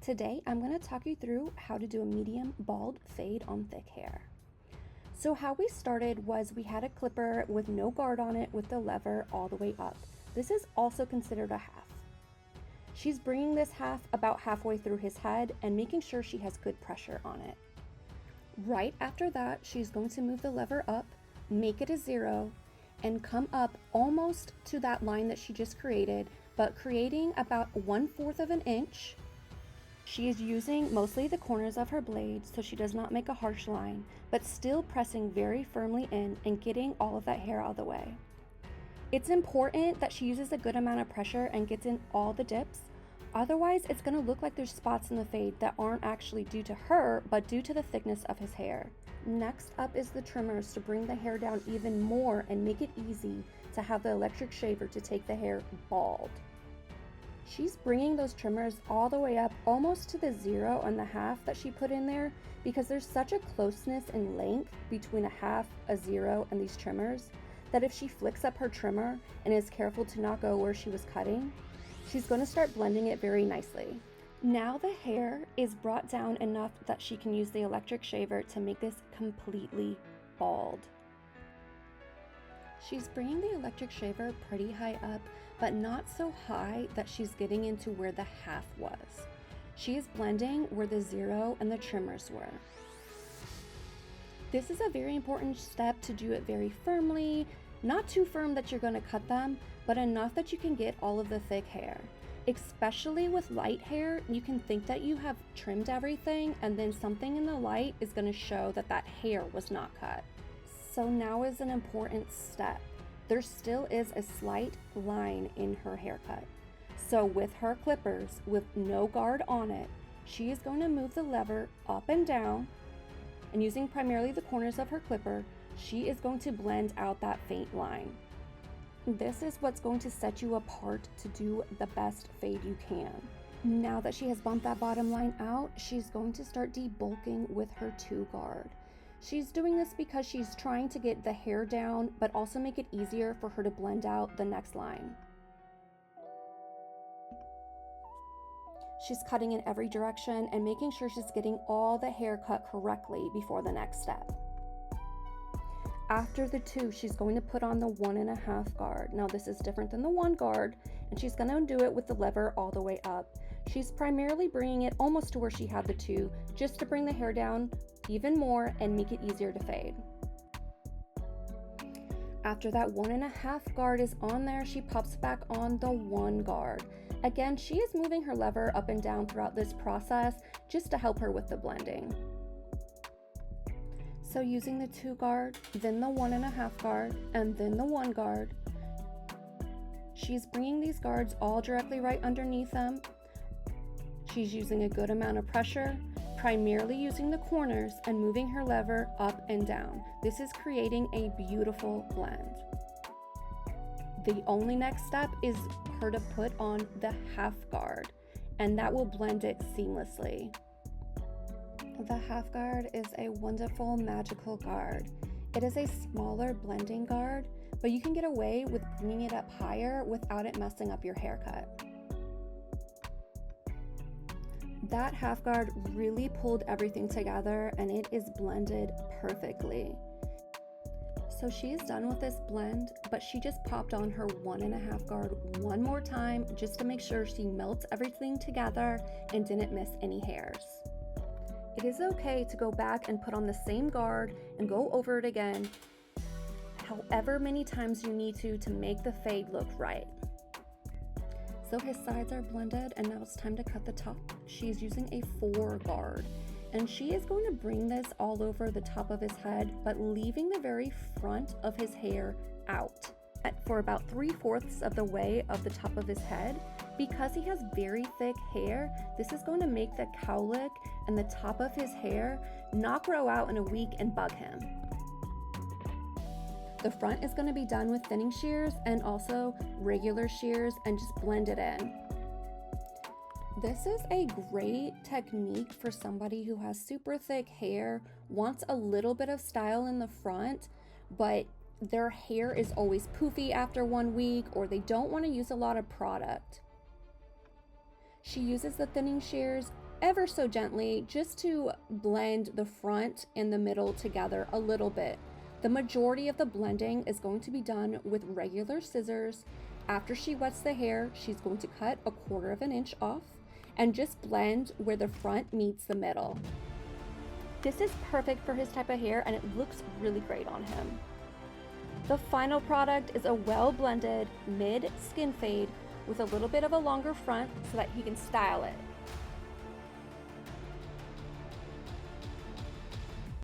Today, I'm going to talk you through how to do a medium bald fade on thick hair. So how we started was we had a clipper with no guard on it with the lever all the way up. This is also considered a half. She's bringing this half about halfway through his head and making sure she has good pressure on it. Right after that, she's going to move the lever up, make it a 0, and come up almost to that line that she just created, but creating about 1/4 of an inch. She is using mostly the corners of her blade so she does not make a harsh line, but still pressing very firmly in and getting all of that hair out of the way. It's important that she uses a good amount of pressure and gets in all the dips. Otherwise, it's going to look like there's spots in the fade that aren't actually due to her, but due to the thickness of his hair. Next up is the trimmers to bring the hair down even more and make it easy to have the electric shaver to take the hair bald. She's bringing those trimmers all the way up almost to the 0 and the half that she put in there because there's such a closeness in length between a half, a 0, and these trimmers that if she flicks up her trimmer and is careful to not go where she was cutting, she's going to start blending it very nicely. Now the hair is brought down enough that she can use the electric shaver to make this completely bald. She's bringing the electric shaver pretty high up, but not so high that she's getting into where the half was. She is blending where the 0 and the trimmers were. This is a very important step to do it very firmly, not too firm that you're going to cut them, but enough that you can get all of the thick hair. Especially with light hair, you can think that you have trimmed everything and then something in the light is going to show that that hair was not cut. So now is an important step. There still is a slight line in her haircut. So with her clippers, with no guard on it, she is going to move the lever up and down, and using primarily the corners of her clipper, she is going to blend out that faint line. This is what's going to set you apart to do the best fade you can. Now that she has bumped that bottom line out, she's going to start debulking with her 2 guard. She's doing this because she's trying to get the hair down, but also make it easier for her to blend out the next line. She's cutting in every direction and making sure she's getting all the hair cut correctly before the next step. After the 2, she's going to put on the 1.5 guard. Now this is different than the 1 guard, and she's going to do it with the lever all the way up. She's primarily bringing it almost to where she had the 2, just to bring the hair down even more and make it easier to fade. After that 1.5 guard is on there, she pops back on the 1 guard. Again, she is moving her lever up and down throughout this process just to help her with the blending. So using the 2 guard, then the 1.5 guard, and then the 1 guard, she's bringing these guards all directly right underneath them. She's using a good amount of pressure, primarily using the corners and moving her lever up and down. This is creating a beautiful blend. The only next step is her to put on the half guard, and that will blend it seamlessly. The half guard is a wonderful, magical guard. It is a smaller blending guard, but you can get away with bringing it up higher without it messing up your haircut. That half guard really pulled everything together and it is blended perfectly. So she is done with this blend, but she just popped on her 1.5 guard one more time just to make sure she melts everything together and didn't miss any hairs. It is okay to go back and put on the same guard and go over it again however many times you need to make the fade look right. So his sides are blended and now it's time to cut the top. She's using a 4 guard and she is going to bring this all over the top of his head, but leaving the very front of his hair out. For about 3/4 of the way of the top of his head, because he has very thick hair, this is going to make the cowlick and the top of his hair not grow out in a week and bug him. The front is going to be done with thinning shears and also regular shears and just blend it in. This is a great technique for somebody who has super thick hair, wants a little bit of style in the front, but their hair is always poofy after 1 week, or they don't want to use a lot of product. She uses the thinning shears ever so gently just to blend the front and the middle together a little bit. The majority of the blending is going to be done with regular scissors. After she wets the hair, she's going to cut 1/4 inch off and just blend where the front meets the middle. This is perfect for his type of hair and it looks really great on him. The final product is a well blended mid skin fade with a little bit of a longer front so that he can style it.